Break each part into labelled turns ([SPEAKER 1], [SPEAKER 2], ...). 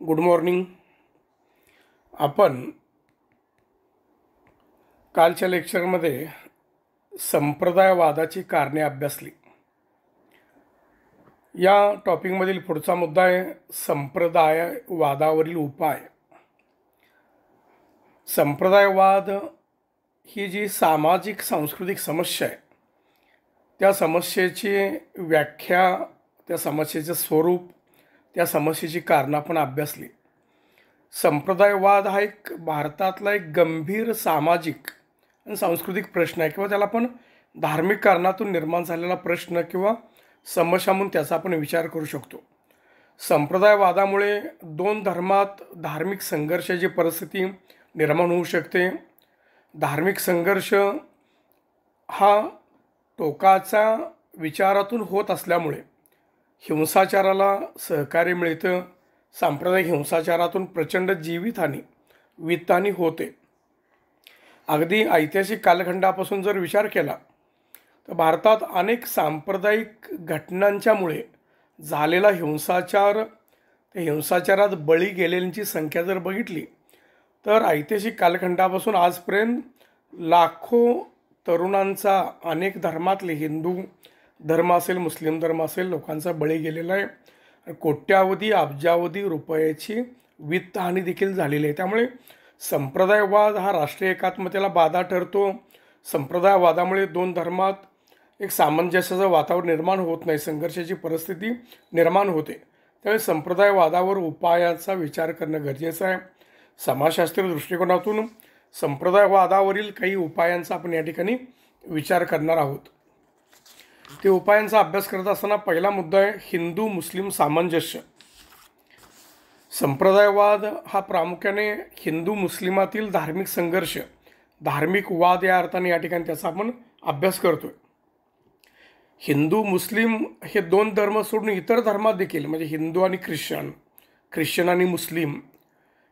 [SPEAKER 1] Good morning. आपण कालच्या लेक्चरमध्ये संप्रदायवादाची कारणे अभ्यासली. या टॉपिकमधील पुढचा मुद्दा आहे संप्रदायवादावरील उपाय. संप्रदायवाद ही जी सामाजिक सांस्कृतिक समस्या आहे त्या समस्येची व्याख्या, त्या समस्येचं स्वरूप, त्या समस्येची कारणं आपण अभ्यासली. संप्रदायवाद हा एक भारतातला एक गंभीर सामाजिक आणि सांस्कृतिक प्रश्न आहे किंवा त्याला आपण धार्मिक कारणातून निर्माण झालेला प्रश्न किंवा समस्या म्हणून त्याचा आपण विचार करू शकतो. संप्रदायवादामुळे दोन धर्मात धार्मिक संघर्षाची परिस्थिती निर्माण होऊ शकते. धार्मिक संघर्ष हा टोकाचा विचारातून होत असल्यामुळे हिंसाचाराला सहकार्य मिळतं. सांप्रदायिक हिंसाचारातून प्रचंड जीवितहानी, वित्तहानी होते. अगदी ऐतिहासिक कालखंडापासून जर विचार केला तर भारतात अनेक सांप्रदायिक घटनांच्यामुळे झालेला हिंसाचार, त्या हिंसाचारात बळी गेलेल्यांची संख्या जर बघितली तर ऐतिहासिक कालखंडापासून आजपर्यंत लाखो तरुणांचा, अनेक धर्मातले, हिंदू धर्म असेल, मुस्लिम धर्म असेल, लोकांचा बळी गेलेला आहे. कोट्यावधी अब्जावधी रुपयाची वित्तहानी देखील झालेली आहे. त्यामुळे संप्रदायवाद हा राष्ट्रीय एकात्मतेला बाधा ठरतो. संप्रदायवादामुळे दोन धर्मात एक सामंजस्याचं वातावरण निर्माण होत नाही, संघर्षाची परिस्थिती निर्माण होते. त्यामुळे संप्रदायवादावर उपायाचा विचार करणं गरजेचं आहे. समाजशास्त्रीय दृष्टिकोनातून संप्रदायवादावरील काही उपायांचा आपण या ठिकाणी विचार करणार आहोत. ते उपायांचा अभ्यास करत असताना पहिला मुद्दा आहे हिंदू मुस्लिम सामंजस्य. संप्रदायवाद हा प्रामुख्याने हिंदू मुस्लिमातील धार्मिक संघर्ष, धार्मिक वाद या अर्थाने या ठिकाणी त्याचा आपण अभ्यास करतोय. हिंदू मुस्लिम हे दोन धर्म सोडून इतर धर्मात देखील, म्हणजे हिंदू आणि ख्रिश्चन आणि मुस्लिम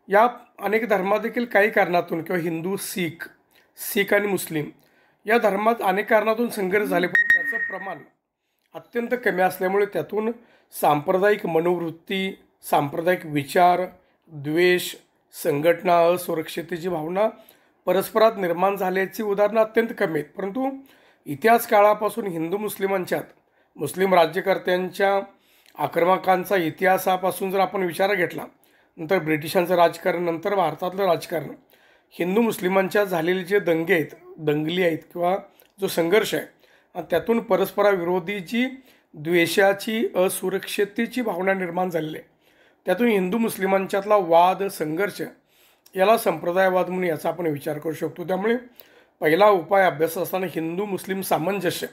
[SPEAKER 1] या अनेक धर्मात देखील काही कारणातून, किंवा हिंदू सीख आणि मुस्लिम या धर्मात अनेक कारणातून संघर्ष झाले, पण त्याचं प्रमाण अत्यंत कमी असल्यामुळे त्यातून सांप्रदायिक मनोवृत्ती, सांप्रदायिक विचार, द्वेष, संघटना, असुरक्षिततेची भावना परस्परात निर्माण झाल्याची उदाहरणं अत्यंत कमी आहेत. परंतु इतिहास काळापासून हिंदू मुस्लिमांच्यात, मुस्लिम राज्यकर्त्यांच्या आक्रमकांचा इतिहासापासून जर आपण विचार घेतला, नंतर ब्रिटिशांचं राजकारण, नंतर भारतातलं राजकारण, हिंदू मुस्लिमांच्यात झालेले जे दंगली आहेत किंवा जो संघर्ष आहे, त्यातून परस्पराविरोधी जी द्वेषाची, असुरक्षिततेची भावना निर्माण झालेली आहे, त्यातून हिंदू मुस्लिमांच्यातला वाद, संघर्ष याला संप्रदायवाद म्हणून याचा आपण विचार करू शकतो. त्यामुळे पहिला उपाय अभ्यास असताना हिंदू मुस्लिम सामंजस्य.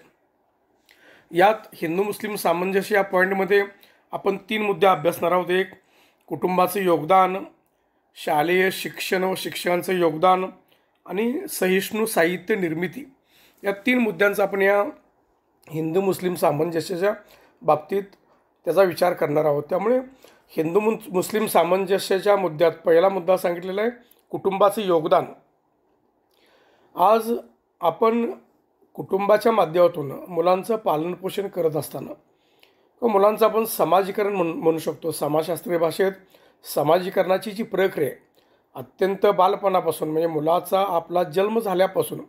[SPEAKER 1] यात हिंदू मुस्लिम सामंजस्य या पॉईंटमध्ये आपण 3 मुद्दे अभ्यासणार आहोत. एक, कुटुंबाचं योगदान, शालेय शिक्षण व शिक्षकांचं योगदान आणि सहिष्णू साहित्य निर्मिती. या 3 मुद्द्यांचा आपण या हिंदू मुस्लिम सामंजस्याच्या बाबतीत त्याचा विचार करणार आहोत. त्यामुळे हिंदू मुस्लिम सामंजस्याच्या मुद्द्यात पहिला मुद्दा सांगितलेला आहे कुटुंबाचं योगदान. आज आपण कुटुंबाच्या माध्यमातून मुलांचं पालनपोषण करत असताना मुलांचं आपण समाजीकरण म्हणू शकतो. समाजशास्त्रीय भाषेत समाजीकरणाची जी प्रक्रिया आहे, अत्यंत बालपणापासून, म्हणजे मुलाचा आपला जन्म झाल्यापासून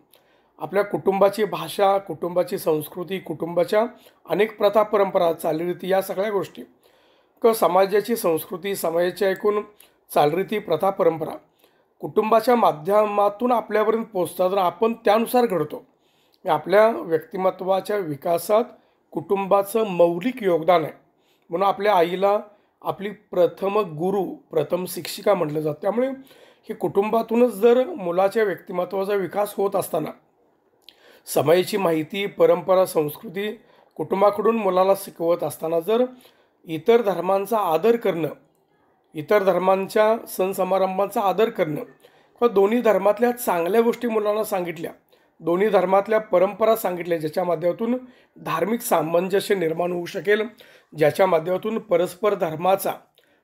[SPEAKER 1] आपल्या कुटुंबाची भाषा, कुटुंबाची संस्कृती, कुटुंबाच्या अनेक प्रथा, परंपरा, चालीरीती या सगळ्या गोष्टी किंवा समाजाची संस्कृती, समाजाच्या एकूण चालरीती, प्रथा, परंपरा कुटुंबाच्या माध्यमातून आपल्यापर्यंत पोचतात आणि आपण त्यानुसार घडतो. आपल्या व्यक्तिमत्वाच्या विकासात कुटुंबाचं मौलिक योगदान आहे. म्हणून आपल्या आईला आपली प्रथम गुरु, प्रथम शिक्षिका म्हटलं जातं. त्यामुळे हे कुटुंबातूनच जर मुलाच्या व्यक्तिमत्वाचा विकास होत असताना समाजाची माहिती, परंपरा, संस्कृती कुटुंबाकडून मुलाला शिकवत असताना जर इतर धर्मांचा आदर करणं, इतर धर्मांच्या सण समारंभांचा आदर करणं किंवा दोन्ही धर्मातल्या चांगल्या गोष्टी मुलांना सांगितल्या, दोन्ही धर्मातल्या परंपरा सांगितल्या, ज्याच्या माध्यमातून धार्मिक सामंजस्य निर्माण होऊ शकेल, ज्याच्या माध्यमातून परस्पर धर्माचा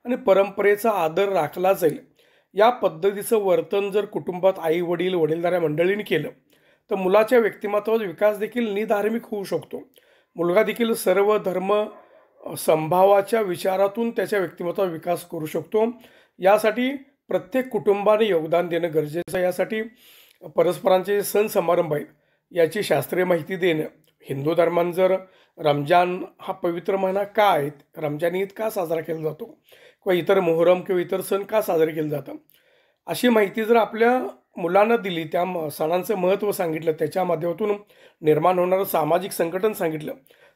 [SPEAKER 1] आणि परंपरेचा आदर राखला जाईल, या पद्धतीचं वर्तन जर कुटुंबात आई वडील, वडीलधाऱ्या मंडळींनी केलं तर मुलाच्या व्यक्तिमत्वाचा विकास देखील निधार्मिक होऊ शकतो. मुलगा देखील सर्व धर्म संभावाच्या विचारातून त्याच्या व्यक्तिमत्वाचा विकास करू शकतो। यासाठी प्रत्येक कुटुंबाने योगदान देणं गरजेचं आहे। यासाठी परस्परांचे सण समारंभ आहेत याची शास्त्रीय माहिती देणं, हिंदू धर्मात जर रमजान हा पवित्र महिना का आहे, रमजान ईद का साजरा केला जातो किंवा इतर मोहरम किंवा इतर सण का साजरे केले जातात, अशी माहिती जर आपल्या मुलांना दिली, त्या सणांचं महत्त्व सांगितलं, त्याच्या माध्यमातून निर्माण होणारं सामाजिक संघटन सांगितलं,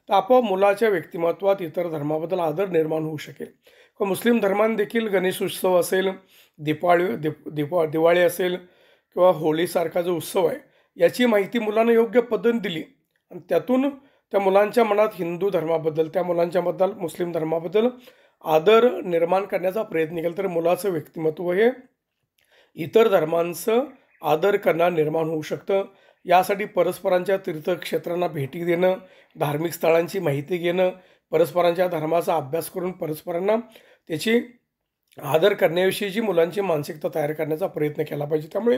[SPEAKER 1] तर आपोआप मुलाच्या व्यक्तिमत्वात इतर धर्माबद्दल आदर निर्माण होऊ शकेल। किंवा मुस्लिम धर्माने देखील गणेश उत्सव असेल, दिवाळी असेल किंवा होळीसारखा जो उत्सव आहे याची माहिती मुलांना योग्य पद्धतीने दिली आणि त्यातून त्या मुलांच्या मनात हिंदू धर्माबद्दल, त्या मुलांच्याबद्दल मुस्लिम धर्माबद्दल आदर निर्माण करण्याचा प्रयत्न केला तर मुलाचं व्यक्तिमत्व हे इतर धर्मांचं आदर करणार निर्माण होऊ शकतं। यासाठी परस्परांच्या तीर्थक्षेत्रांना भेटी देणं, धार्मिक स्थळांची माहिती घेणं, परस्परांच्या धर्माचा अभ्यास करून परस्परांना त्याची आदर करण्याविषयीची मुलांची मानसिकता तयार करण्याचा प्रयत्न केला पाहिजे। त्यामुळे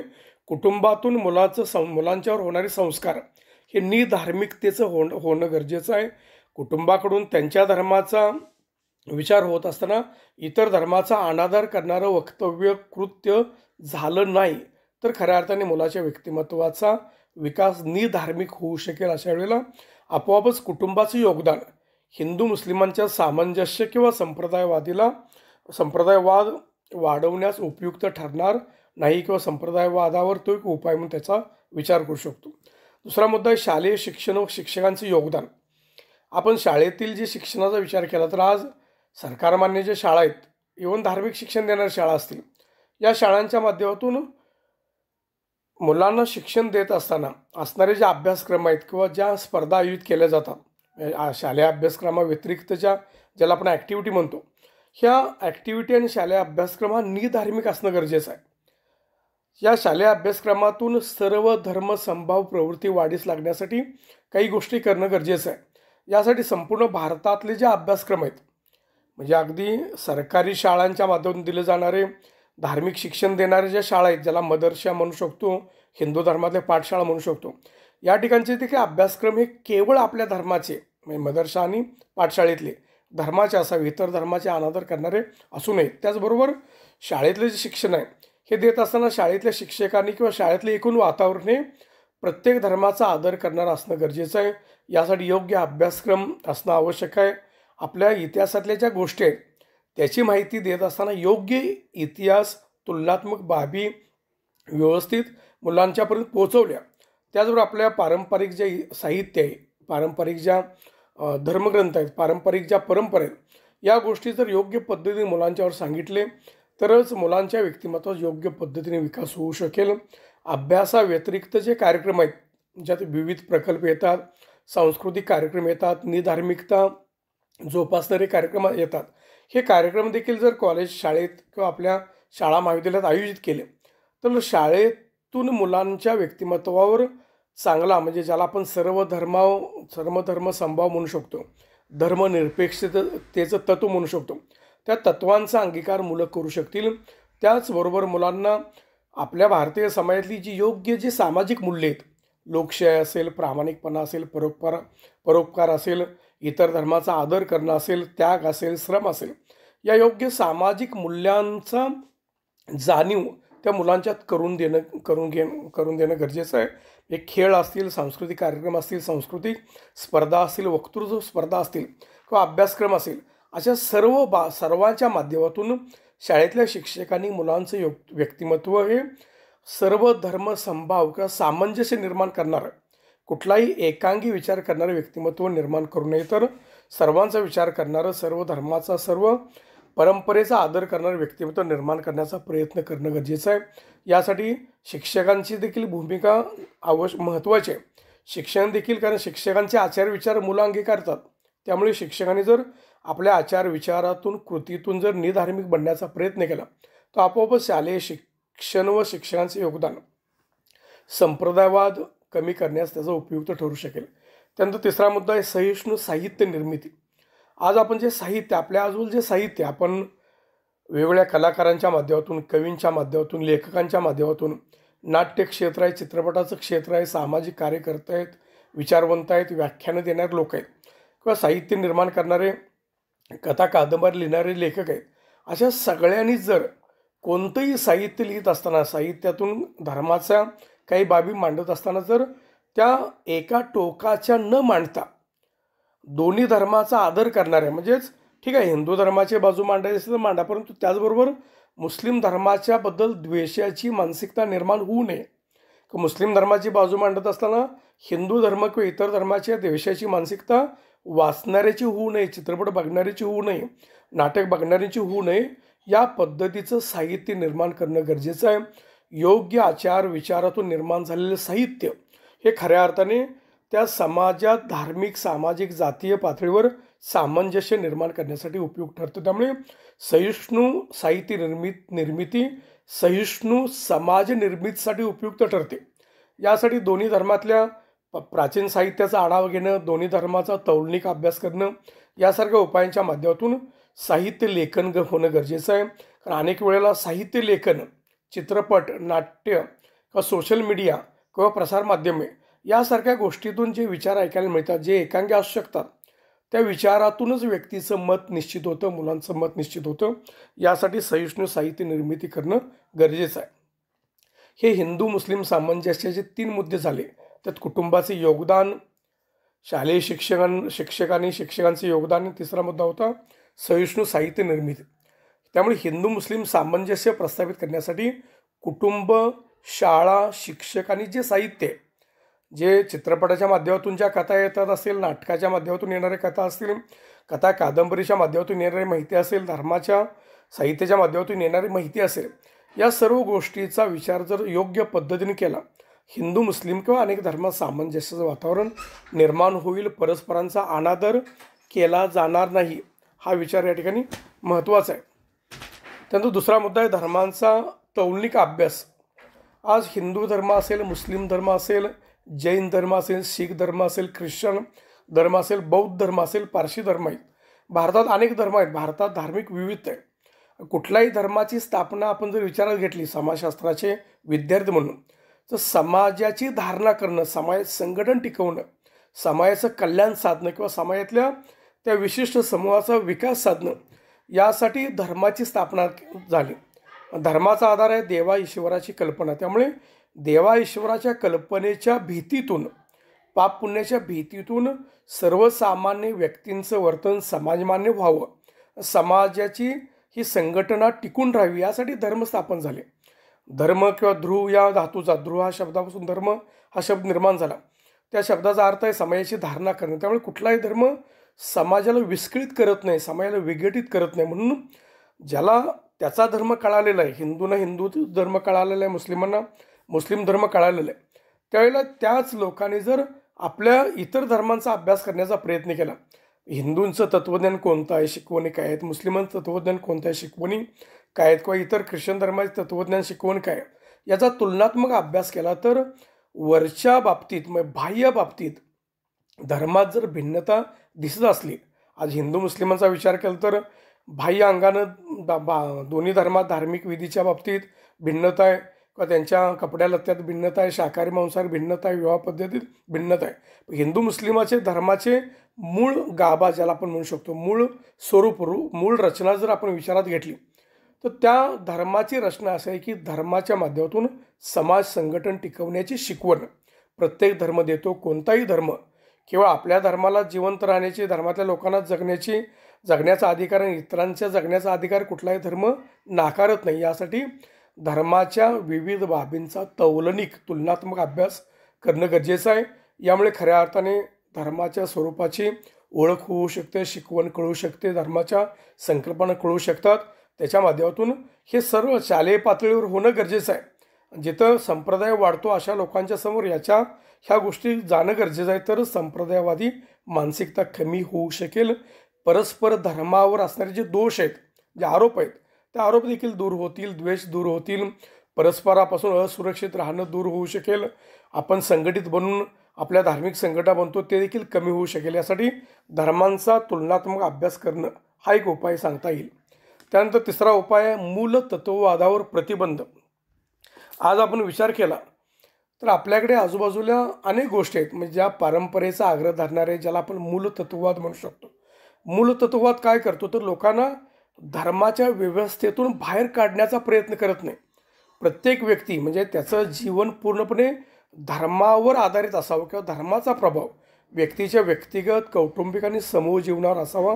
[SPEAKER 1] कुटुंबातून मुलांच्यावर होणारे संस्कार हे निधार्मिकतेचं होणं गरजेचं आहे। कुटुंबाकडून त्यांच्या धर्माचा विचार होत असताना इतर धर्माचा अनादर करणारं वक्तव्य कृत्य झालं नाही तर खऱ्या अर्थाने मुलाच्या व्यक्तिमत्वाचा विकास निधार्मिक होऊ शकेल। अशा वेळेला आपोआपच कुटुंबाचं योगदान हिंदू मुस्लिमांच्या सामंजस्य किंवा संप्रदायवाद वाढवण्यास उपयुक्त ठरणार नाही किंवा संप्रदायवादावर तो एक उपाय म्हणून त्याचा विचार करू शकतो। दुसरा मुद्दा आहे शालेय शिक्षण व शिक्षकांचे योगदान। आपण शाळेतील जे शिक्षणाचा विचार केला तर आज सरकारमान्य जे शाळा आहेत, इव्हन धार्मिक शिक्षण देणाऱ्या शाळा असतील, या शाळांच्या माध्यमातून मुलांना शिक्षण देत असताना असणारे जे अभ्यासक्रम आहेत किंवा ज्या स्पर्धा आयोजित केल्या जातात शालेय अभ्यासक्रमाव्यतिरिक्त ज्याला आपण ॲक्टिव्हिटी म्हणतो, ह्या ॲक्टिव्हिटी आणि शालेय अभ्यासक्रम हा निधार्मिक असणं गरजेचं आहे। या शालेय अभ्यासक्रमातून सर्व धर्म समभाव प्रवृत्ती वाढीस लागण्यासाठी काही गोष्टी करणं गरजेचं आहे। यासाठी संपूर्ण भारतातले जे अभ्यासक्रम आहेत, म्हणजे अगदी सरकारी शाळांच्या माध्यमातून दिले जाणारे धार्मिक शिक्षण देणारे ज्या शाळा आहेत, ज्याला मदरशा म्हणू शकतो, हिंदू धर्मातले पाठशाळा म्हणू शकतो, या ठिकाणचे देखील अभ्यासक्रम हे केवळ आपल्या धर्माचे, म्हणजे मदरशा आणि पाठशाळेतले धर्माचे असावे, इतर धर्माचे अनादर करणारे असू नयेत। त्याचबरोबर शाळेतले जे शिक्षण आहे हे देत असताना शाळेतल्या शिक्षकांनी किंवा शाळेतले एकूण वातावरण हे प्रत्येक धर्माचा आदर करणारं असणं गरजेचं आहे। यासाठी योग्य अभ्यासक्रम असणं आवश्यक आहे। आपल्या इतिहासातल्या ज्या गोष्टी आहेत त्याची माहिती देत असताना योग्य इतिहास तुलनात्मक बाबी व्यवस्थित मुलांच्यापर्यंत पोहोचवल्या, त्याचबरोबर आपल्या पारंपरिक जे साहित्य आहे, पारंपरिक ज्या धर्मग्रंथ आहेत, पारंपरिक ज्या परंपरा आहेत, या गोष्टी जर योग्य पद्धतीने मुलांच्यावर सांगितले तरच मुलांच्या व्यक्तिमत्वाचा योग्य पद्धतीने विकास होऊ शकेल। अभ्यासाव्यतिरिक्त जे कार्यक्रम आहेत, ज्यात विविध प्रकल्प येतात, सांस्कृतिक कार्यक्रम येतात, निधार्मिकता जोपासणारे कार्यक्रम येतात, हे कार्यक्रम देखील जर कॉलेज शाळेत किंवा आपल्या शाळा महाविद्यालयात आयोजित केले तर शाळेतून मुलांच्या व्यक्तिमत्वावर चांगला, म्हणजे ज्याला आपण सर्व धर्म समभाव म्हणू शकतो, धर्मनिरपेक्षतेचं तत्व म्हणू शकतो, त्या तत्वांचा अंगीकार मुलं करू शकतील। त्याचबरोबर मुलांना आपल्या भारतीय समाजातली जी योग्य जी सामाजिक मूल्ये आहेत, लोकशाही असेल, प्रामाणिकपणा असेल, परोपकार असेल, इतर धर्माचा आदर करणं असेल, त्याग असेल, श्रम असेल, या योग्य सामाजिक मूल्यांचा जाणीव त्या मुलांच्यात करून देणं गरजेचं आहे। एक खेळ असतील, सांस्कृतिक कार्यक्रम असतील, सांस्कृतिक स्पर्धा असतील, वक्तृत्व स्पर्धा असतील किंवा अभ्यासक्रम असेल, अशा सर्वांच्या माध्यमातून शाळेतल्या शिक्षकांनी मुलांचं व्यक्तिमत्व हे सर्व धर्म समभाव किंवा सामंजस्य निर्माण करणारं, कुठलाही एकांगी विचार करणारं व्यक्तिमत्व निर्माण करू नये, तर सर्वांचा विचार करणारं, सर्व धर्माचा, सर्व परंपरेचा आदर करणारं व्यक्तिमत्व निर्माण करण्याचा प्रयत्न करणं गरजेचं आहे। यासाठी शिक्षकांची देखील भूमिका महत्त्वाची आहे। शिक्षण देखील, कारण शिक्षकांचे आचार विचार मुलं अंगीकारतात, त्यामुळे शिक्षकांनी जर आपल्या आचार विचारातून कृतीतून जर निधार्मिक बनण्याचा प्रयत्न केला तर आपोआपच शालेय शिक्षण व शिक्षकांचे योगदान संप्रदायवाद कमी करण्यास त्याचा उपयुक्त ठरू शकेल। त्यानंतर तिसरा मुद्दा आहे सहिष्णू साहित्य निर्मिती। आज आपण जे साहित्य, आपल्या आजूबाजूला जे साहित्य आपण वेगवेगळ्या कलाकारांच्या माध्यमातून, कवींच्या माध्यमातून, लेखकांच्या माध्यमातून, नाट्य क्षेत्र आहे, चित्रपटाचं क्षेत्र आहे, सामाजिक कार्यकर्ते आहेत, विचारवंत आहेत, व्याख्यानं देणारे लोक आहेत किंवा साहित्य निर्माण करणारे कथा कादंबरी लिहिणारे लेखक आहेत, अशा सगळ्यांनी जर कोणतंही साहित्य लिहित असताना साहित्यातून धर्माच्या काही बाबी मांडत असताना जर त्या एका टोकाच्या न मांडता दोन्ही धर्माचा आदर करणाऱ्या, म्हणजेच ठीक आहे हिंदू धर्माची बाजू मांडायची असेल तर मांडा, परंतु त्याचबरोबर मुस्लिम धर्माच्या बद्दल द्वेषाची मानसिकता निर्माण होऊ नये. मुस्लिम धर्माची बाजू मांडत असताना हिंदू धर्म किंवा इतर धर्माच्या द्वेषाची मानसिकता वाचणाऱ्याची होऊ नये, चित्रपट बघणाऱ्याची होऊ नये, नाटक बघणाऱ्याची होऊ नये, या पद्धतीचं साहित्य निर्माण करणं गरजेचं आहे. योग्य आचार विचारातून निर्माण झालेलं साहित्य हे खऱ्या अर्थाने त्या समाजात धार्मिक सामाजिक जातीय पातळीवर सामंजस्य निर्माण करण्यासाठी उपयुक्त ठरतं. त्यामुळे सहिष्णू साहित्य निर्मिती सहिष्णू समाज निर्मितीसाठी उपयुक्त ठरते. यासाठी दोन्ही धर्मातल्या प्राचीन साहित्याचा आढावा घेणं, दोन्ही धर्माचा तौलनिक अभ्यास करणं, यासारख्या उपायांच्या माध्यमातून साहित्य लेखन होणं गरजेचं आहे. कारण अनेक वेळेला साहित्य लेखन चित्रपट नाट्य किंवा सोशल मीडिया किंवा प्रसारमाध्यमे यासारख्या गोष्टीतून जे विचार ऐकायला मिळतात, जे एकांगी असू शकतात, त्या विचारातूनच व्यक्तीचं मत निश्चित होतं, मुलांचं मत निश्चित होतं. यासाठी सहिष्णू साहित्य निर्मिती करणं गरजेचं आहे. हे हिंदू मुस्लिम सामंजस्याचे 3 मुद्दे झाले. त्यात कुटुंबाचे योगदान, शालेय शिक्षकांचे योगदान, तिसरा मुद्दा होता सहिष्णू साहित्य निर्मिती. त्यामुळे हिंदू मुस्लिम सामंजस्य प्रस्थापित करण्यासाठी कुटुंब, शाळा, शिक्षक आणि जे साहित्य, जे चित्रपटाच्या माध्यमातून ज्या कथा येतात असेल, नाटकाच्या माध्यमातून येणाऱ्या कथा असतील, कथा कादंबरीच्या माध्यमातून येणारी माहिती असेल, धर्माच्या साहित्याच्या माध्यमातून येणारी माहिती असेल, या सर्व गोष्टीचा विचार जर योग्य पद्धतीने केला, हिंदू मुस्लिम किंवा अनेक धर्मात सामंजस्याचं वातावरण निर्माण होईल, परस्परांचा अनादर केला जाणार नाही. हा विचार या ठिकाणी महत्त्वाचा आहे. त्यानंतर दुसरा मुद्दा आहे धर्मांचा तौलनिक अभ्यास. आज हिंदू धर्म असेल, मुस्लिम धर्म असेल, जैन धर्म असेल, शीख धर्म असेल, ख्रिश्चन धर्म असेल, बौद्ध धर्म असेल, पारशी धर्म आहेत. भारतात अनेक धर्म आहेत. भारतात धार्मिक विविधता आहे. कुठल्याही धर्माची स्थापना आपण जर विचारात घेतली समाजशास्त्राचे विद्यार्थी म्हणून, तर समाजाची धारणा करणं, समाज संघटन टिकवणं, समाजाचं कल्याण साधणं किंवा समाजातल्या त्या विशिष्ट समूहाचा विकास साधणं, यासाठी धर्माची स्थापना झाली. धर्माचा आधार आहे देवा ईश्वराची कल्पना. त्यामुळे देवा ईश्वराच्या कल्पनेच्या भीतीतून, पाप पुण्याच्या भीतीतून सर्वसामान्य व्यक्तींचं वर्तन समाजमान्य व्हावं, समाजाची ही संघटना टिकून राहावी, यासाठी धर्म स्थापन झाले. धर्म किंवा ध्रुव या धातूचा, ध्रुव हा शब्दापासून धर्म हा शब्द निर्माण झाला. त्या शब्दाचा अर्थ आहे समाजाची धारणा करणे. त्यामुळे कुठलाही धर्म समाजाला विस्कळीत करत नाही, समाजाला विघटित करत नाही. म्हणून ज्याला त्याचा धर्म कळालेला आहे, हिंदूंना हिंदू धर्म कळालेला आहे, मुस्लिमांना मुस्लिम धर्म कळालेला आहे, त्यावेळेला त्याच लोकांनी जर आपल्या इतर धर्मांचा अभ्यास करण्याचा प्रयत्न केला, हिंदूंचं तत्त्वज्ञान कोणतं आहे, शिकवणी काय आहेत, मुस्लिमांचं तत्त्वज्ञान कोणतं आहे, शिकवणी काय आहेत, किंवा इतर ख्रिश्चन धर्माचे तत्त्वज्ञान शिकवण काय, याचा तुलनात्मक अभ्यास केला तर वरच्या बाबतीत म्हणजे बाह्य बाबतीत धर्मात जर भिन्नता दिसत असली, आज हिंदू मुस्लिमांचा विचार केला तर बाह्य अंगानं दोन्ही धर्मात धार्मिक विधीच्या बाबतीत भिन्नता आहे, किंवा त्यांच्या कपड्या लत्त्यात भिन्नता आहे, शाकाहारी मांसाहारी भिन्नता आहे, विवाह पद्धतीत भिन्नता आहे. हिंदू मुस्लिमाचे धर्माचे मूळ गाभा ज्याला आपण म्हणू शकतो, मूळ स्वरूप, मूळ रचना जर आपण विचारात घेतली, तर त्या धर्माची रचना अशी आहे की धर्माच्या माध्यमातून समाज संघटन टिकवण्याची शिकवण प्रत्येक धर्म देतो. कोणताही धर्म केवळ आपल्या धर्माला जिवंत राहण्याची, धर्मातल्या लोकांना जगण्याचा अधिकार आणि इतरांच्या जगण्याचा अधिकार कुठलाही धर्म नाकारत नाही. यासाठी धर्माच्या विविध बाबींचा तौलनिक तुलनात्मक अभ्यास करणं गरजेचं आहे. यामुळे खऱ्या अर्थाने धर्माच्या स्वरूपाची ओळख होऊ शकते, शिकवण कळू शकते, धर्माच्या संकल्पना कळू शकतात. त्याच्या माध्यमातून हे सर्व शालेय पातळीवर होणं गरजेचं आहे. जिथं संप्रदाय वाढतो अशा लोकांच्या समोर ह्या गोष्टी जाणं गरजेचं आहे, तर संप्रदायवादी मानसिकता कमी होऊ शकेल. परस्पर धर्मावर असणारे जे दोष आहेत, जे आरोप आहेत, ते आरोप देखील दूर होतील, द्वेष दूर होतील, परस्परापासून असुरक्षित राहणं दूर होऊ शकेल. आपण संघटित बनून आपल्या धार्मिक संघटना बनतो ते देखील कमी होऊ शकेल. यासाठी धर्मांचा तुलनात्मक अभ्यास करणं हा एक उपाय सांगता येईल. त्यानंतर तिसरा उपाय आहे मूलतत्ववादावर प्रतिबंध. आज आपण विचार केला तर आपल्याकडे आजूबाजूला अनेक गोष्टी आहेत, म्हणजे ज्या परंपरेचा आग्रह धरणारे, ज्याला आपण मूलतत्ववाद म्हणू शकतो, मूलतत्ववाद काय करतो तर लोकांना धर्माच्या व्यवस्थेतून बाहेर काढण्याचा प्रयत्न करत नाही. प्रत्येक व्यक्ती म्हणजे त्याचं जीवन पूर्णपणे धर्मावर आधारित असावं किंवा धर्माचा प्रभाव व्यक्तीच्या व्यक्तिगत, कौटुंबिक आणि समूह जीवनावर असावा.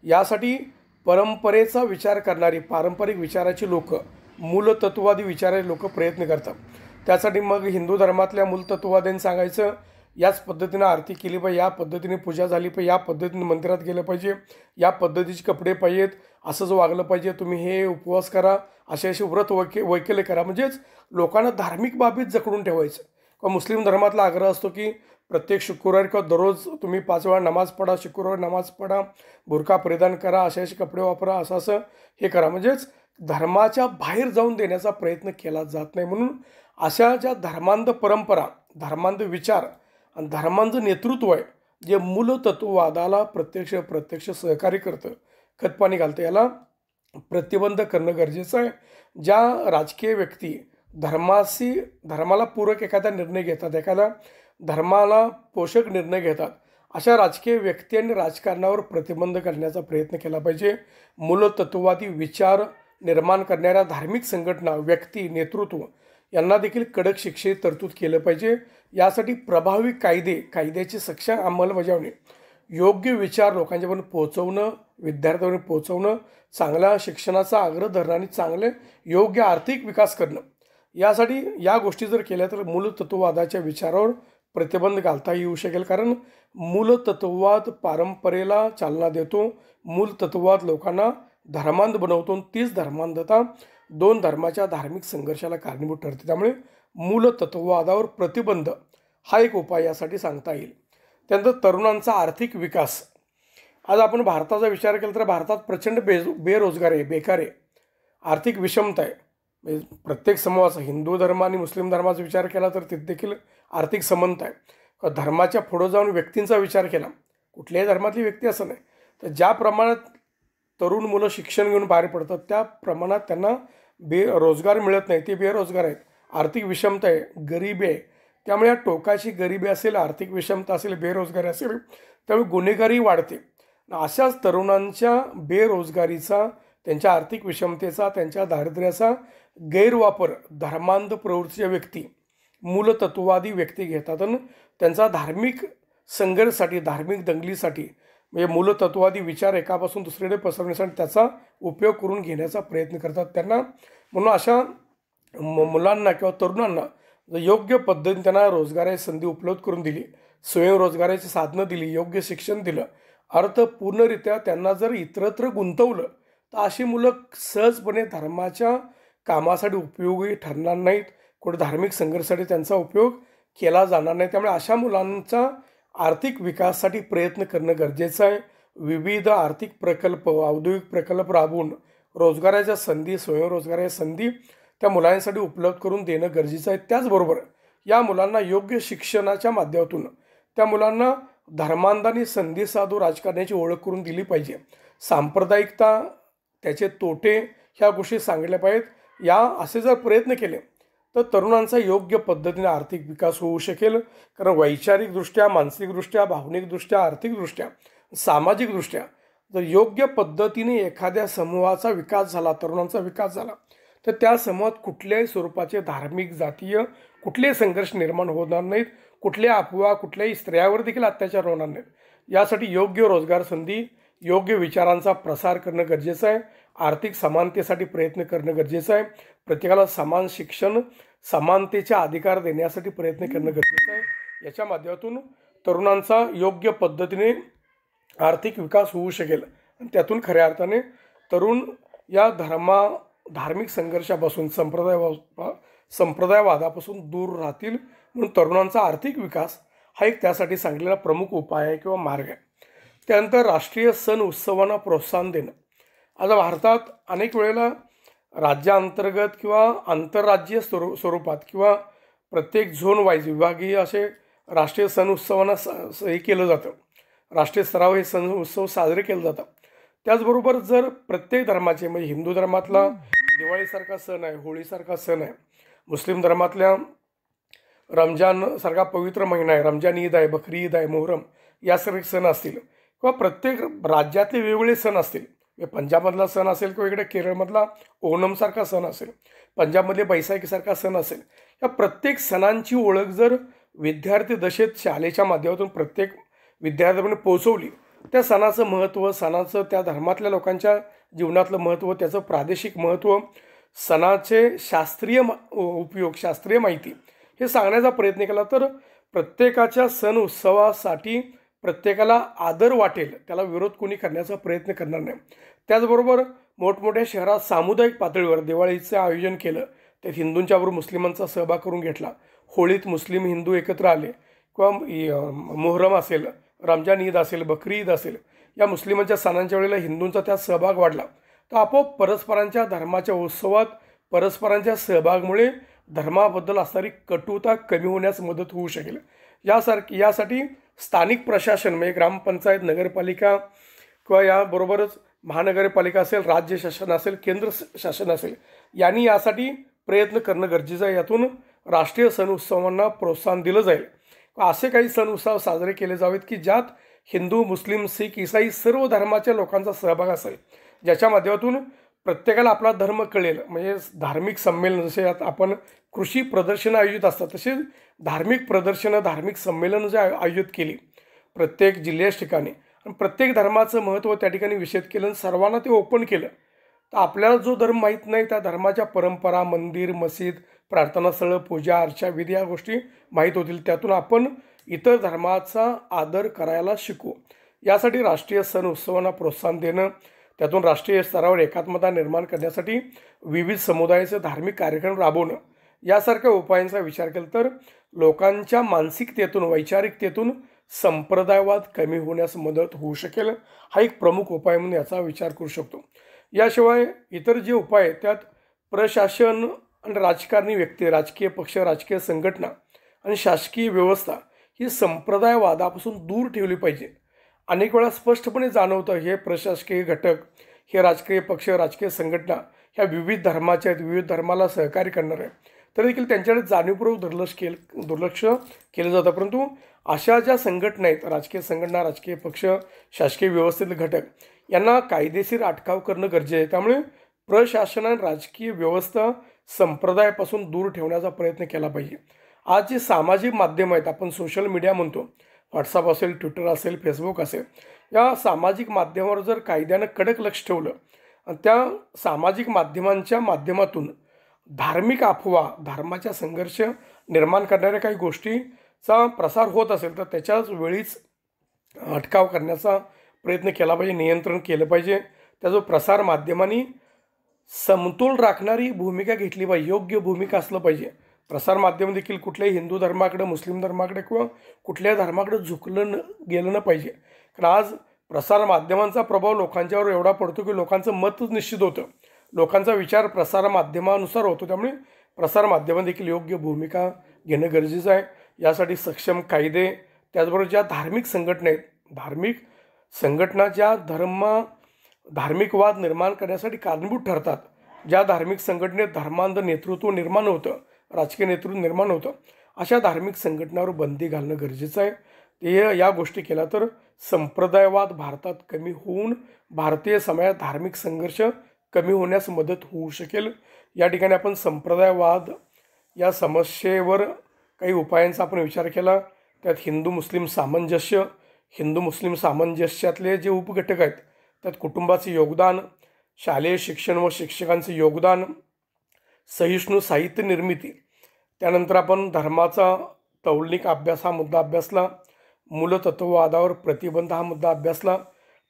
[SPEAKER 1] यासाठी परंपरेचा विचार करणारी, पारंपरिक विचाराची लोक, मूलतत्ववादी विचाराचे लोक प्रयत्न करतात. त्यासाठी मग हिंदू धर्मातल्या मूलतत्ववाद्यांनी सांगायचं याच पद्धतीनं आरती केली पाहिजे, या पद्धतीने पूजा झाली पाहिजे, या पद्धतीने मंदिरात गेलं पाहिजे, या पद्धतीचे कपडे पाहिजेत, असंच वागलं पाहिजे, तुम्ही हे उपवास करा, असे असे व्रत वैकल्य करा. म्हणजेच लोकांना धार्मिक बाबीत जकडून ठेवायचं. किंवा मुस्लिम धर्मातला आग्रह असतो की प्रत्येक शुक्रवार किंवा दररोज तुम्ही 5 वेळा नमाज पढा, शुक्रवार नमाज पढा, बुरखा परिधान करा, असे असे कपडे वापरा, असं हे करा. म्हणजेच धर्माच्या बाहेर जाऊन देण्याचा प्रयत्न केला जात नाही. म्हणून अशा ज्या धर्मांध परंपरा, धर्मांध विचार आणि धर्मांचं नेतृत्व आहे जे मूलतत्ववादाला प्रत्यक्ष सहकार्य करतं, खतपाणी घालतं, याला प्रतिबंध करणं गरजेचं आहे. ज्या राजकीय व्यक्ती धर्माला पूरक एखादा निर्णय घेतात, एखाद्या धर्माला पोषक निर्णय घेतात, अशा राजकीय व्यक्ती आणि राजकारणावर प्रतिबंध करण्याचा प्रयत्न केला पाहिजे. मूलतत्ववादी विचार निर्माण करणाऱ्या धार्मिक संघटना, व्यक्ती, नेतृत्व यांना देखील कडक शिक्षेची तरतूद केलं पाहिजे. यासाठी प्रभावी कायद्याची सक्षम अंमलबजावणी, योग्य विचार लोकांच्यापर्यंत पोहोचवणं, विद्यार्थ्यांपर्यंत पोहोचवणं, चांगल्या शिक्षणाचा आग्रह धरणं आणि चांगले योग्य आर्थिक विकास करणं, यासाठी या गोष्टी जर केल्या तर मूलतत्ववादाच्या विचारावर प्रतिबंध घालता येऊ शकेल. कारण मूलतत्ववाद परंपरेला चालना देतो, मूलतत्ववाद लोकांना धर्मांध बनवतो, तीच धर्मांधता 2 धर्माच्या धार्मिक संघर्षाला कारणीभूत ठरते. त्यामुळे मूलतत्ववादावर प्रतिबंध हा एक उपाय यासाठी सांगता येईल. त्यानंतर तरुणांचा आर्थिक विकास. आज आपण भारताचा विचार केला तर भारतात प्रचंड बेरोजगार आहे, बेकार आहे, आर्थिक विषमता आहे. प्रत्येक समूहाचा, हिंदू धर्म आणि मुस्लिम धर्माचा विचार केला तर तिथे देखील आर्थिक समंत आहे. धर्माच्या पुढं जाऊन व्यक्तींचा विचार केला, कुठल्याही धर्मातली व्यक्ती असं नाही, तर ज्या प्रमाणात तरुण मुलं शिक्षण घेऊन बाहेर पडतात त्या प्रमाणात त्यांना रोजगार मिळत नाही, ते बेरोजगार आहेत, आर्थिक विषमता आहे, गरिबी आहे. त्यामुळे या टोकाची गरिबी असेल, आर्थिक विषमता असेल, बेरोजगारी असेल, त्यामुळे गुन्हेगारी वाढते. अशाच तरुणांच्या बेरोजगारीचा, त्यांच्या आर्थिक विषमतेचा, त्यांच्या दारिद्र्याचा गैरवापर धर्मांध प्रवृत्तीच्या व्यक्ती, मूलतत्ववादी व्यक्ती घेतात आणि त्यांचा धार्मिक संघर्षासाठी, धार्मिक दंगलीसाठी, म्हणजे मूलतत्ववादी विचार एकापासून दुसरीकडे पसरवण्यासाठी त्याचा उपयोग करून घेण्याचा प्रयत्न करतात. त्यांना म्हणून अशा मुलांना किंवा तरुणांना योग्य पद्धतीने त्यांना रोजगाराची संधी उपलब्ध करून दिली, स्वयंरोजगाराची साधनं दिली, योग्य शिक्षण दिलं, अर्थपूर्णरित्या त्यांना जर इतरत्र गुंतवलं तर अशी मुलं सहजपणे धर्माच्या कामासाठी उपयोगी ठरणार नाहीत, कुठे धार्मिक संघर्षासाठी त्यांचा उपयोग केला जाणार नाही. त्यामुळे अशा मुलांचा आर्थिक विकासासाठी प्रयत्न करणं गरजेचं आहे. विविध आर्थिक प्रकल्प, औद्योगिक प्रकल्प राबवून रोजगाराच्या संधी, स्वयंरोजगाराच्या संधी त्या मुलांसाठी उपलब्ध करून देणं गरजेचं आहे. त्याचबरोबर या मुलांना योग्य शिक्षणाच्या माध्यमातून त्या मुलांना धर्मांध आणि संधी साधू राजकारणाची ओळख करून दिली पाहिजे. सांप्रदायिकता, त्याचे तोटे ह्या गोष्टी सांगितल्या पाहिजेत. या असे जर प्रयत्न केले तर तरुणांचा योग्य पद्धतीने आर्थिक विकास होऊ शकेल. कारण वैचारिकदृष्ट्या, मानसिकदृष्ट्या, भावनिकदृष्ट्या, आर्थिकदृष्ट्या, सामाजिकदृष्ट्या जर योग्य पद्धतीने एखाद्या समूहाचा विकास झाला, तरुणांचा विकास झाला, तर त्या समूहात कुठल्याही स्वरूपाचे धार्मिक, जातीय कुठलेही संघर्ष निर्माण होणार नाहीत, कुठल्या अफवा, कुठल्याही स्त्रियावर देखील अत्याचार होणार नाहीत. यासाठी योग्य रोजगार संधी, योग्य विचारांचा प्रसार करणं गरजेचं आहे. आर्थिक समानतेसाठी प्रयत्न करणं गरजेचं आहे. प्रत्येकाला समान शिक्षण, समानतेचा अधिकार देण्यासाठी प्रयत्न करणं गरजेचं आहे. याच्या माध्यमातून तरुणांचा योग्य पद्धतीने आर्थिक विकास होऊ शकेल आणि त्यातून खऱ्या अर्थाने तरुण या धार्मिक संघर्षापासून, संप्रदायवादापासून दूर राहतील. म्हणून तरुणांचा आर्थिक विकास हा एक त्यासाठी सांगलेला प्रमुख उपाय आहे किंवा मार्ग आहे. त्यानंतर राष्ट्रीय सण उत्सवांना प्रोत्साहन देणं. आता भारतात अनेक वेळेला राज्यांतर्गत किंवा आंतरराज्यीय स्वरूपात किंवा प्रत्येक झोन वाईज विभागीय असे राष्ट्रीय सण उत्सवांना हे केलं जातं, राष्ट्रीय स्तरावर हे सण उत्सव साजरे केले जातात. त्याचबरोबर जर प्रत्येक धर्माचे, म्हणजे हिंदू धर्मातला दिवाळीसारखा सण आहे, होळीसारखा सण आहे, मुस्लिम धर्मातल्या रमजानसारखा पवित्र महिना आहे, रमजान ईद आहे, बकरी ईद आहे, मोहरम यासारखे सण असतील, किंवा प्रत्येक राज्यातले वेगवेगळे सण असतील, पंजाबमधला सण असेल किंवा इकडे केरळमधला ओणमसारखा सण असेल, पंजाबमधले बैसाखीसारखा सण असेल, या प्रत्येक सणांची ओळख जर विद्यार्थी दशेत शाळेच्या माध्यमातून प्रत्येक विद्यार्थ्यापर्यंत पोहोचवली, त्या सणाचं महत्त्व, सणाचं त्या धर्मातल्या लोकांच्या जीवनातलं महत्त्व, त्याचं प्रादेशिक महत्त्व, सणाचे शास्त्रीय उपयोग, शास्त्रीय माहिती हे सांगण्याचा प्रयत्न केला तर प्रत्येकाच्या सण उत्सवासाठी प्रत्येकाला आदर वाटेल, त्याला विरोध कोणी करण्याचा प्रयत्न करणार नाही. त्याचबरोबर मोठमोठ्या शहरात सामुदायिक पातळीवर दिवाळीचं आयोजन केलं, त्यात हिंदूंच्याबरोबर मुस्लिमांचा सहभाग करून घेतला. होळीत मुस्लिम हिंदू एकत्र आले किंवा मोहरम असेल, रमजान ईद असेल, बकरी ईद असेल, या मुस्लिमांच्या सणांच्या वेळेला हिंदूंचा त्यात सहभाग वाढला. तर आपोआप परस्परांच्या धर्माच्या उत्सवात परस्परांच्या सहभागामुळे धर्माबद्दल असणारी कटुता कमी होण्यास मदत होऊ शकेल. यासाठी स्थानिक प्रशासन म्हणजे ग्रामपंचायत, नगरपालिका किंवा याबरोबरच महानगरपालिका असेल, राज्य शासन असेल, केंद्र शासन असेल, यांनी यासाठी प्रयत्न करणं गरजेचं आहे. यातून राष्ट्रीय सण उत्सवांना प्रोत्साहन दिलं जाईल. असे काही सण उत्सव साजरे केले जावेत की ज्यात हिंदू, मुस्लिम, शीख, ईसाई सर्व धर्माच्या लोकांचा सहभाग असेल, ज्याच्या माध्यमातून प्रत्येकाला आपला धर्म कळेल. म्हणजे धार्मिक संमेलन, जसे आता आपण कृषी प्रदर्शनं आयोजित असतात, तसेच धार्मिक प्रदर्शनं, धार्मिक संमेलनं जे आयोजित केली प्रत्येक जिल्ह्याच्या ठिकाणी आणि प्रत्येक धर्माचं महत्त्व त्या ठिकाणी विषद केलं आणि सर्वांना ते ओपन केलं, तर आपल्याला जो धर्म माहीत नाही त्या धर्माच्या परंपरा, मंदिर, मशीद, प्रार्थनास्थळं, पूजा अर्चा, विधी या गोष्टी माहीत होतील. त्यातून आपण इतर धर्माचा आदर करायला शिकू. यासाठी राष्ट्रीय सण उत्सवांना प्रोत्साहन देणं, त्यातून राष्ट्रीय स्तरावर एकात्मता निर्माण करण्यासाठी विविध समुदायाचे धार्मिक कार्यक्रम राबवणं, यासारख्या उपायांचा विचार केला तर लोकांच्या मानसिकतेतून, वैचारिकतेतून संप्रदायवाद कमी होण्यास मदत होऊ शकेल. हा एक प्रमुख उपाय म्हणून याचा विचार करू शकतो. याशिवाय इतर जे उपाय आहेत त्यात प्रशासन आणि राजकारणी व्यक्ती, राजकीय पक्ष, राजकीय संघटना आणि शासकीय व्यवस्था ही संप्रदायवादापासून दूर ठेवली पाहिजे. अनेक वेळा स्पष्टपणे जाणवतं हे प्रशासकीय घटक, हे राजकीय पक्ष, राजकीय संघटना ह्या विविध धर्माच्या आहेत, विविध धर्माला सहकार्य करणार आहे, तर देखील त्यांच्याकडे जाणीवपूर्वक दुर्लक्ष केलं जातं. परंतु अशा ज्या संघटना आहेत, राजकीय संघटना, राजकीय पक्ष, शासकीय व्यवस्थेतील घटक, यांना कायदेशीर अटकाव करणं गरजेचं आहे. त्यामुळे प्रशासनाने राजकीय व्यवस्था संप्रदायापासून दूर ठेवण्याचा प्रयत्न केला पाहिजे. आज जे सामाजिक माध्यम आहेत, आपण सोशल मीडिया म्हणतो, व्हॉट्सअप असेल, ट्विटर असेल, फेसबुक असेल, या सामाजिक माध्यमावर जर कायद्यानं कडक लक्ष ठेवलं आणि त्या सामाजिक माध्यमांच्या माध्यमातून धार्मिक अफवा, धर्माच्या संघर्ष निर्माण करणाऱ्या काही गोष्टीचा प्रसार होत असेल तर त्याच्याच वेळीच अटकाव करण्याचा प्रयत्न केला पाहिजे, नियंत्रण केलं पाहिजे. त्याचा प्रसार माध्यमांनी समतोल राखणारी भूमिका घेतली पाहिजे, योग्य भूमिका असलं पाहिजे. प्रसारमाध्यम देखील कुठल्याही हिंदू धर्माकडे, मुस्लिम धर्माकडे किंवा कुठल्याही धर्माकडे झुकलं गेलं न पाहिजे. कारण आज प्रसारमाध्यमांचा प्रभाव लोकांच्यावर एवढा पडतो की लोकांचं मतच निश्चित होतं, लोकांचा विचार प्रसारमाध्यमानुसार होतो. त्यामुळे प्रसारमाध्यमां देखील योग्य भूमिका घेणं गरजेचं आहे. यासाठी सक्षम कायदे, त्याचबरोबर ज्या धार्मिक संघटना आहेत, धार्मिक संघटना ज्या धार्मिक वाद निर्माण करण्यासाठी कारणीभूत ठरतात, ज्या धार्मिक संघटनेत धर्मांध नेतृत्व निर्माण होतं, राजकीय नेतृत्व निर्माण होतं, अशा धार्मिक संघटनावर बंदी घालणं गरजेचं आहे. ते या गोष्टी केल्या तर संप्रदायवाद भारतात कमी होऊन भारतीय समाजात धार्मिक संघर्ष कमी होण्यास मदत होऊ शकेल. या ठिकाणी आपण संप्रदायवाद या समस्येवर काही उपायांचा आपण विचार केला. त्यात हिंदू मुस्लिम सामंजस्यातले जे उपघटक आहेत, त्यात कुटुंबाचे योगदान, शालेय शिक्षण व शिक्षकांचे योगदान, सहिष्णू साहित्य निर्मिती, त्यानंतर आपण धर्माचा तौलनिक अभ्यास हा मुद्दा अभ्यासला, मूलतत्ववादावर प्रतिबंध हा मुद्दा अभ्यासला,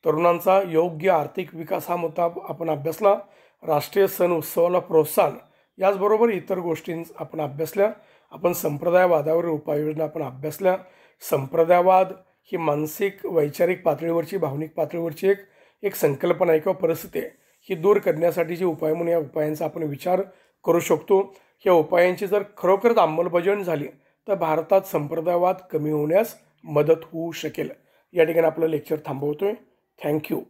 [SPEAKER 1] तरुणांचा योग्य आर्थिक विकास हा मुद्दा आपण अभ्यासला, राष्ट्रीय सण उत्सवाला प्रोत्साहन, याचबरोबर इतर गोष्टी आपण अभ्यासल्या. आपण संप्रदायवादावर उपाययोजना आपण अभ्यासल्या. संप्रदायवाद ही मानसिक, वैचारिक पातळीवरची, भावनिक पातळीवरची एक संकल्पना आहे किंवा परिस्थिती आहे. ही दूर करण्यासाठीचे उपाय म्हणून या उपायांचा आपण विचार करू शकतो. या उपायांची जर खरोखरच अंमलबजावणी झाली तर भारतात संप्रदायवाद कमी होण्यास मदत होऊ शकेल. या ठिकाणी आपलं लेक्चर थांबवतोय. थँक्यू.